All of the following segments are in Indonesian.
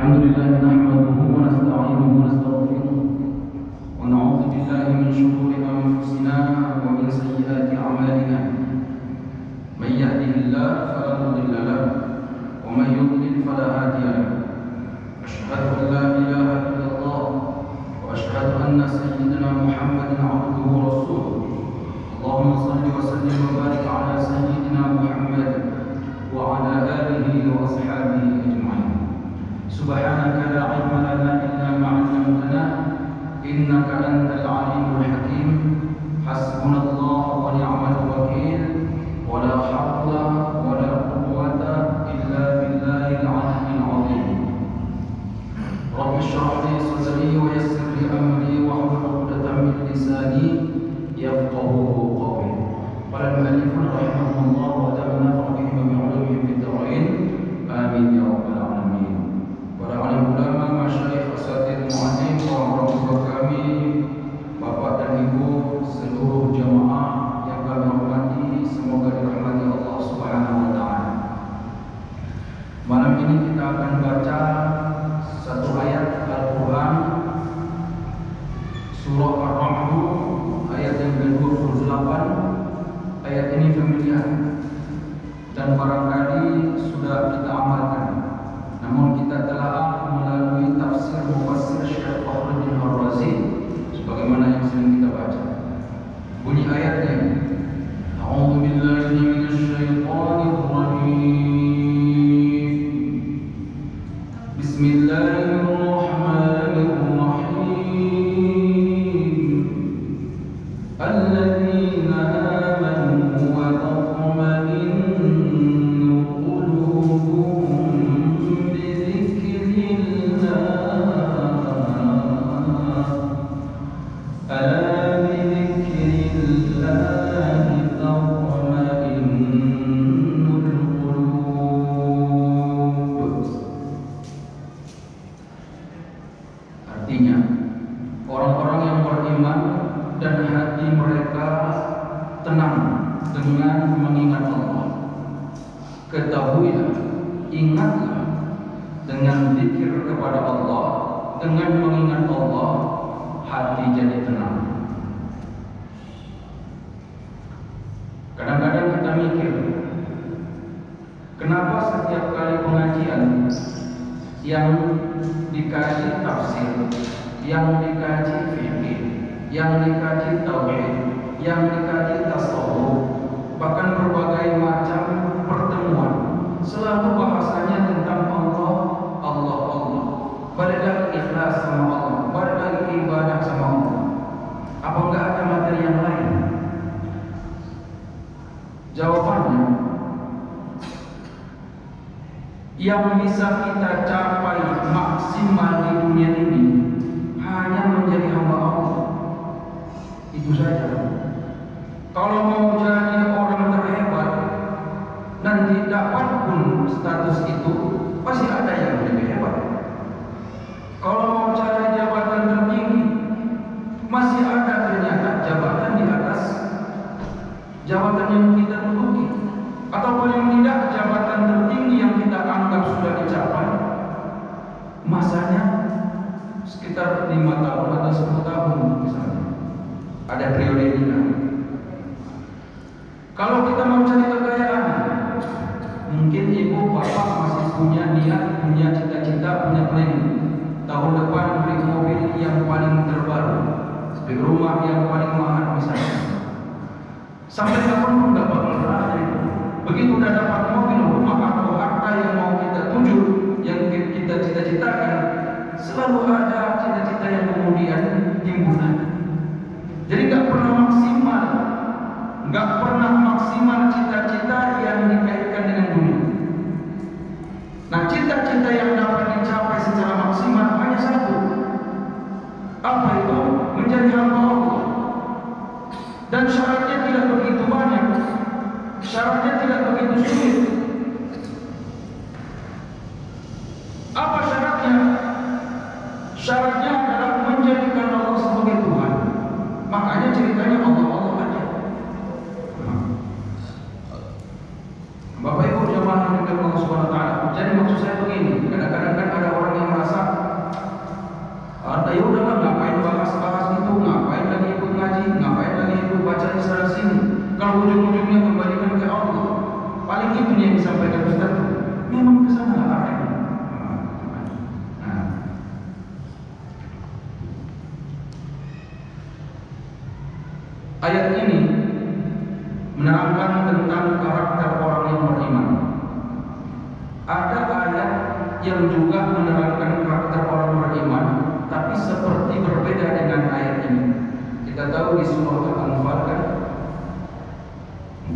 الحمد لله نحمده ونستعينه ونستغفره ونعوذ بالله من شرور أنفسنا ومن سيئات أعمالنا. من يهده الله فلا مضل له ومن يضلل فلا هادي له. أشهد أن لا إله إلا الله وأشهد أن سيدنا محمدا عبده ورسوله. اللهم صل وسلم وبارك على سيدنا محمد وعلى آله وأصحابه أجمعين. سبحانك لا علم لنا إلا ما علمتنا إنك أنت العليم الحكيم. حسبنا الله ونعم الوكيل ولا حول ولا قوة إلا بالله العلي العظيم. رب اشرح لي صدري ويسر لي أمري واحلل عقدة من لساني يفقهوا قولي. قال المؤلف رحمه الله وتعالى نفعه بعلومه في الدارين آمين يا رب العالمين. Para alim ulama, masyayikh, asatidz, muallim, orang tua kami, bapak dan ibu, seluruh jemaah yang kami hormati, semoga dirahmati Allah Subhanahu wa taala. Malam ini kita akan baca satu ayat Al-Qur'an, surah Ar-Ra'd, ayat yang ke-28. Ayat ini familiar dan barangkali sudah kita amalkan. Namun kita telah melalui tafsir mufassir Syekh Fakhruddin Ar-Razi sebagaimana yang sering kita baca. Bunyi ayatnya, A'udzu billahi minasy syaithanir rajim. Bismillahirrahmanirrahim. Alladzina amanu wa tatma'innu qulubuhum Ketahuilah, ingatlah dengan zikir kepada Allah, dengan mengingat Allah, hati jadi tenang. Kadang-kadang kita mikir, kenapa setiap kali pengajian yang dikaji tafsir, yang dikaji fikih, yang dikaji tauhid, yang dikaji tasawuf, bahkan berbagai macam pertemuan, selalu bahasanya tentang Allah, Allah, Allah. Balik lagi ikhlas sama Allah, balik lagi ibadah sama Allah. Apa enggak ada materi yang lain? Jawabannya, yang bisa kita capai maksimal di dunia ini hanya menjadi hamba Allah. Itu saja. Kalau mau jadi orang terhebat, nanti dapat pun status itu, pasti ada yang lebih hebat. Kalau mau cari jabatan tertinggi, masih ada ternyata jabatan di atas jabatan yang kita duduki. Atau paling tidak jabatan tertinggi yang kita anggap sudah dicapai, masanya sekitar 5 tahun atau 10 tahun misalnya. Ada prioritasnya. Kalau kita mau cari kekayaan, mungkin ibu bapak masih punya niat, punya cita-cita, punya planning. Tahun depan beli mobil yang paling terbaru, beli rumah yang paling mahal misalnya. Sampai kapan pun tidak bakal berakhir itu. Begitu sudah dapat mobil, rumah atau harta yang mau kita tuju, yang kita cita-citakan, selalu ada cita-cita yang kemudian timbul. Jadi nggak pernah maksimal. Enggak pernah maksimal cita-cita yang dikaitkan dengan dunia. Nah, cita-cita yang dapat dicapai secara maksimal hanya satu. Apa itu? Menjadi hamba Allah. Dan syaratnya tidak begitu banyak. Syaratnya tidak begitu sulit. Apa syaratnya? Syaratnya adalah menjadikan Allah sebagai Tuhan. Makanya ceritanya Allah aja. Bapak Ibu jemaah yang dimuliakan Allah Subhanahu wa taala. Jadi maksud saya begini, kadang-kadang kan ada orang yang sibuk, ngapain lagi ikut ngaji, ngapain lagi ikut baca sana sini, kalau ujung-ujungnya kembalikan ke Allah. Paling itu yang disampaikan Ustaz, memang kesana arahnya. Ayat ini menerangkan tentang karakter orang yang beriman. Ada ayat yang juga menerangkan karakter orang beriman, tapi seperti berbeda dengan ayat ini. Kita tahu di surah Al-Anfal kan,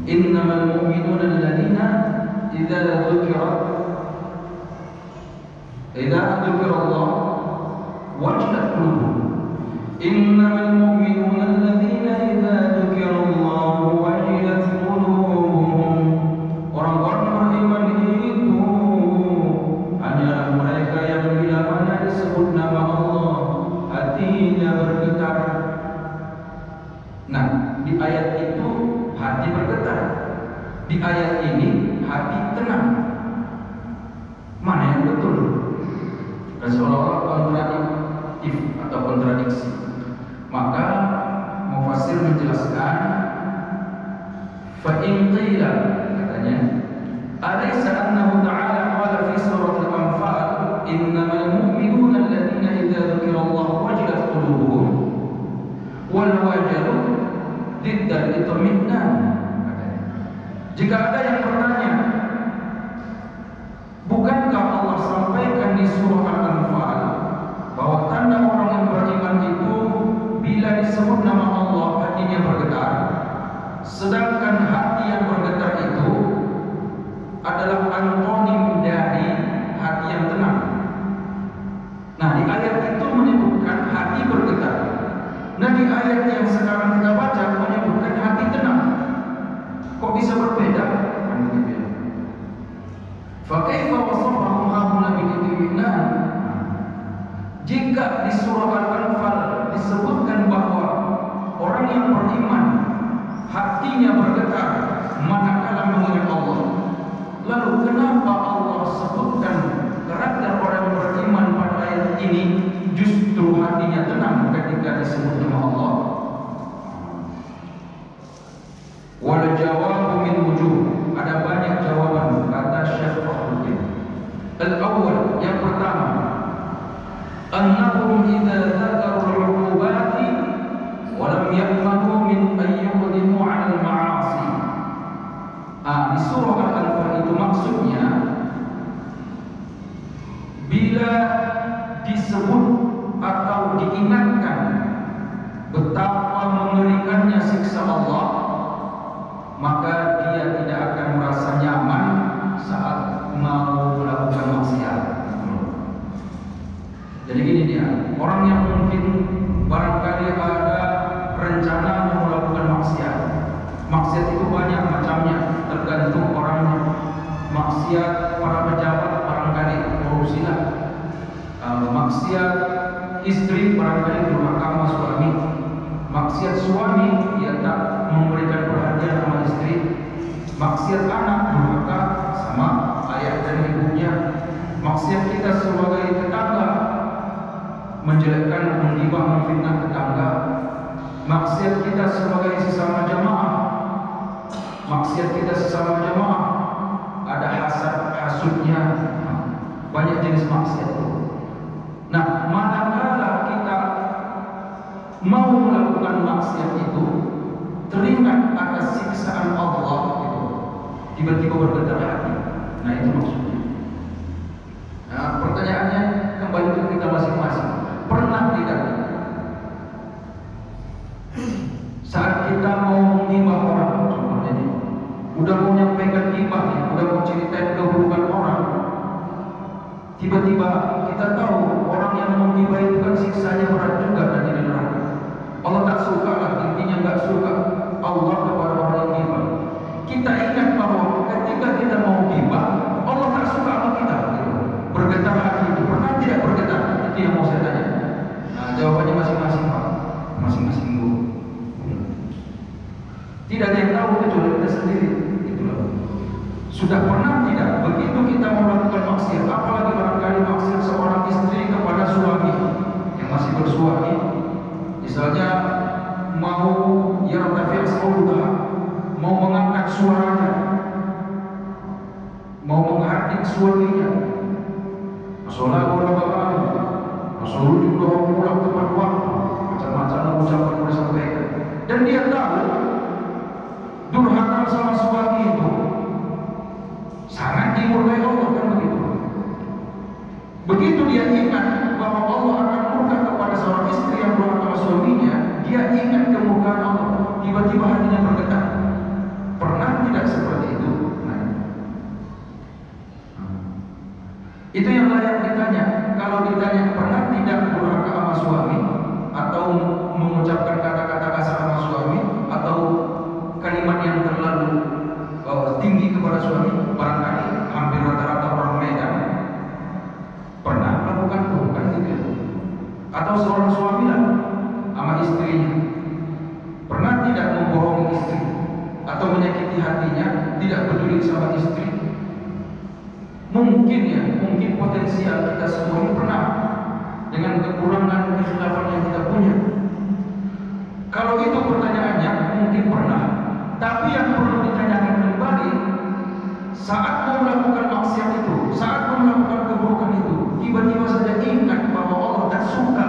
innamal mu'minuna alladziina idza dzukira Allah wajilat qulubuhum. Innamal mu'minuna alladziina idza dzukira Allah wajilat qulubuhum. Orang-orang beriman itu hanyalah mereka yang bila mana disebut nama Allah hatinya bergetar. Nah, di ayat itu hati bergetar. Di ayat ini hati tenang. Mana yang betul? Seolah-olah kontradiktif atau kontradiksi. Maka mufassir menjelaskan, fa in qila, katanya, alaysa annahu ta'ala qala fi surah Al-Anfal innamal mu'minuna alladziina idza dzukira Allah wajilat qulubuhum wal wajilu diddal itminnan. Jika ada yang bertanya, bukankah Allah sampaikan di surah Al-Anfal bahwa tanda orang yang beriman itu bila disebut nama Allah hatinya bergetar, sedangkan hati yang bergetar itu adalah antonim dari hati yang tenang. Nah, di ayat itu menyebutkan hati bergetar. Nah, di ayat yang sekarang kita baca menyebutkan hati tenang. Kok bisa berbeda? Fa kaifa wasafahu haula bi'itminnan? Jika di surah Al-Anfal disebutkan bahwa orang yang beriman hatinya bergetar manakala mengingat Allah, lalu kenapa Allah sebutkan karakter orang beriman pada ayat ini justru hatinya tenang ketika disebut nama Allah? Wal jawabu min wujuh. Ada banyak jawaban, kata Syekh Fakhruddin. Al-awwal, yang pertama, annahum idza dzakaru al-'uqubati wa lam ya'manu min an yuqdimu 'ala al-ma'asi. Di surah Al-Anfal itu maksudnya bila disebut atau diingatkan betapa mengerikannya siksa Allah, maka dia tidak akan merasa nyaman saat mau melakukan maksiat. Jadi gini dia, orang yang mungkin barangkali ada rencana mau melakukan maksiat. Maksiat itu banyak macamnya, tergantung orangnya. Maksiat para pejabat barangkali korupsilah. Maksiat istri barangkali durhaka sama suami. Maksiat suami dia tak memberikan perhatian sama istri. Maksiat anak durhaka sama ayah dan ibunya. Maksiat kita sebagai tetangga, menjelekkan, menghibah, memfitnah tetangga. Maksiat kita sebagai sesama jamaah. Maksiat kita sesama jamaah ada hasad, hasudnya. Banyak jenis maksiat itu. Nah, manakala kita mau melakukan maksiat itu, teringat atas siksaan Allah itu, tiba-tiba bergetar hati. Nah, itu maksudnya. Nah, pertanyaannya kembali ke kita masing-masing. Pernah tidak saat kita mau menghibah orang, contohnya ini, udah mau menyampaikan hibahnya, udah mau ceritain keburukan orang, tiba-tiba kita tahu orang yang menghibah itu kan siksanya berat juga nanti di neraka. Allah tak suka lah, intinya nggak suka Allah kepada orang yang hibah. Kita ingat bahwa ketika kita mau hibah, Allah tak suka sama kita. Bergetar hati itu, pernah tidak bergetar? Itu yang mau saya tanya. Nah, jawabannya masing-masing Pak, masing-masing Bu. Tidak ada yang tahu kecuali kita sendiri. Itulah. Sudah pernah tidak begitu kita mau melakukan maksiat, apalagi barangkali maksiat seorang istri kepada suami yang masih bersuami, misalnya mau menghardik suaminya, masalah orang bagaimana, masalah juga pulang tepat waktu, macam-macam ucapan boleh sampaikan, dan dia tahu durhaka sama suami itu sangat dimurkai Allah, kan begitu. Begitu dia ingat bahwa Allah akan murka kepada seorang istri yang durhaka sama suaminya, dia ingat kemurkaan Allah, tiba-tiba hatinya bergetar. Pernah tidak seperti itu? Itu yang layak ditanya. Kalau ditanya pernah tidak durhaka sama suami, atau mengucapkan kata-kata kasar sama suami, atau kalimat yang terlalu tinggi kepada suami, barangkali hampir rata-rata orang Medan pernah melakukan itu, kan gitu. Atau seorang suami lah sama istrinya, pernah tidak membohongi istri atau menyakiti hatinya, tidak peduli sama istri? Mungkin ya, mungkin potensial kita semua ini pernah, dengan kekurangan kekhilafan yang kita punya. Kalau itu pertanyaannya, mungkin pernah. Tapi yang perlu ditanyakan kembali, saat mau melakukan maksiat itu, saat mau melakukan keburukan itu, tiba-tiba saja ingat bahwa Allah tak suka